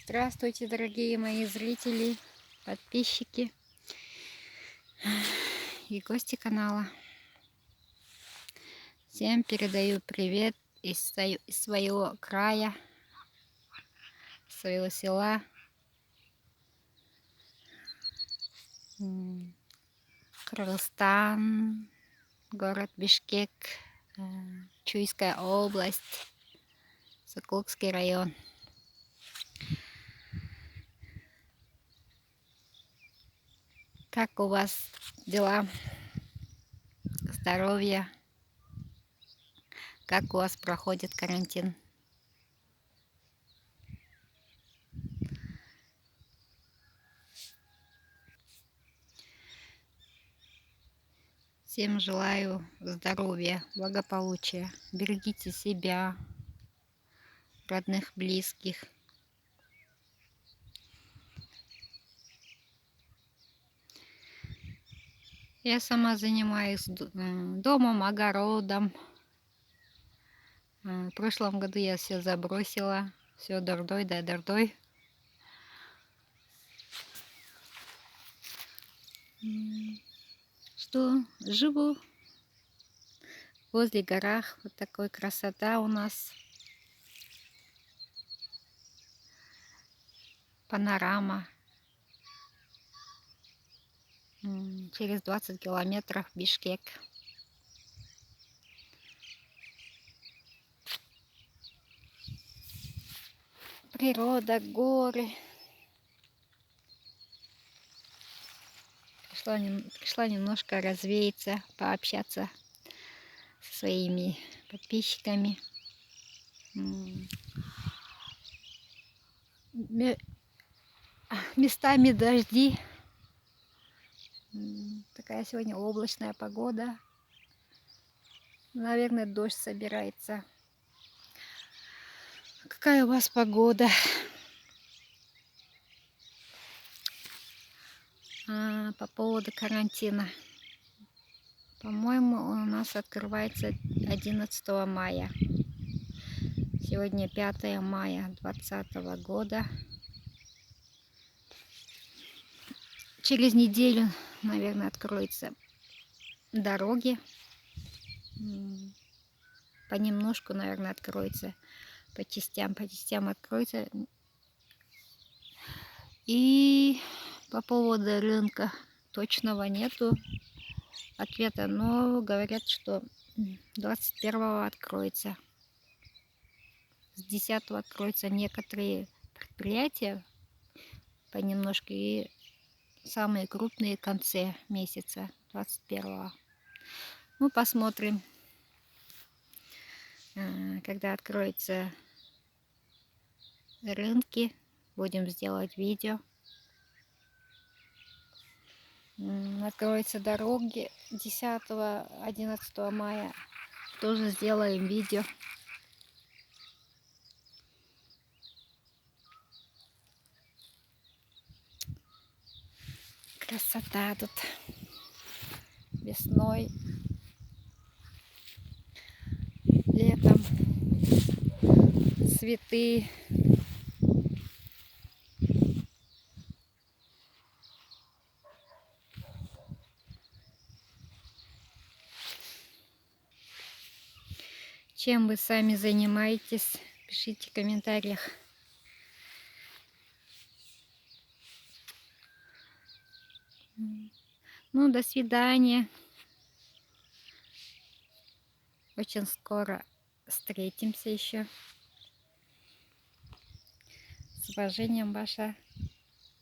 Здравствуйте, дорогие мои зрители, подписчики и гости канала. Всем передаю привет из своего края, своего села. Кыргызстан, город Бишкек, Чуйская область, Сокулукский район. Как у вас дела? Здоровье? Как у вас проходит карантин? Всем желаю здоровья, благополучия. Берегите себя, родных, близких. Я сама занимаюсь домом, огородом. В прошлом году я все забросила, все дордой да дордой. Что, живу возле горах. Вот такой красота у нас. Панорама. Через 20 километров Бишкек. Природа, горы. Пришла немножко развеяться, пообщаться со своими подписчиками. Местами дожди. Такая сегодня облачная погода. Наверное, дождь собирается. Какая у вас погода? По поводу карантина. По-моему, у нас открывается 11 мая. Сегодня 5 мая 2020 года. Через неделю, наверное, откроются дороги. Понемножку, наверное, откроется. По частям откроется. И по поводу рынка точного нету ответа, но говорят, что 21-го откроется. С 10-го откроются некоторые предприятия понемножку, и самые крупные в конце месяца 21-го. Ну, посмотрим, когда откроются рынки, будем сделать видео. Откроются дороги 10-11 мая, тоже сделаем видео. Красота тут весной, летом, цветы. Чем вы сами занимаетесь? Пишите в комментариях. Ну, до свидания. Очень скоро встретимся еще. С уважением, ваша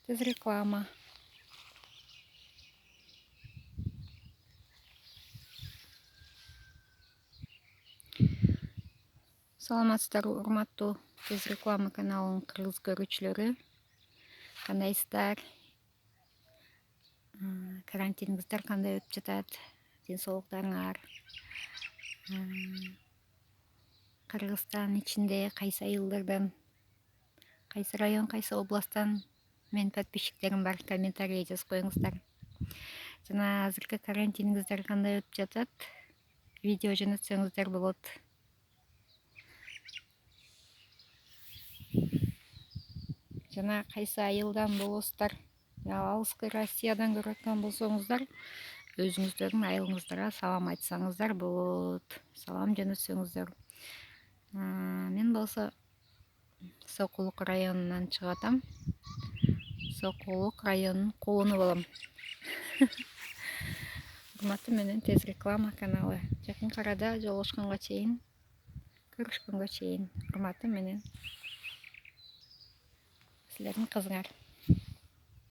реклама. Саламатсыздар, урматтуу тез реклама каналын кыргыз көрүүчүлөрү. Кандайсыздар? Карантиниңиздер кандай өтүп жатат? Ден соолуктарыңар? Кыргызстан ичинде кайсы айылдардан, кайсы район, кайсы областтан менин подписчиктерим бар? Комментарий жазып коюңуздар. Жана азыркы карантиниңиздер кандай өтүп жатат? Видео жөнөтсөңүздөр болот. жана кайсы айылдан болосуздар, алыскы Россиядан көрүп аткан болсоңуздар, өзүңүздөрдүн айылыңыздарга салам айтсаңыздар болот, салам жөнөтсөңүздөр. Мен болсо Сокулук районунан чыгып атам. Сокулук районунун кулуну болом. Урматы менен Тез реклама каналы. Жакын арада жолугушканга чейин, көрүшкөнгө чейин. Урматы менен силердин кызыңар.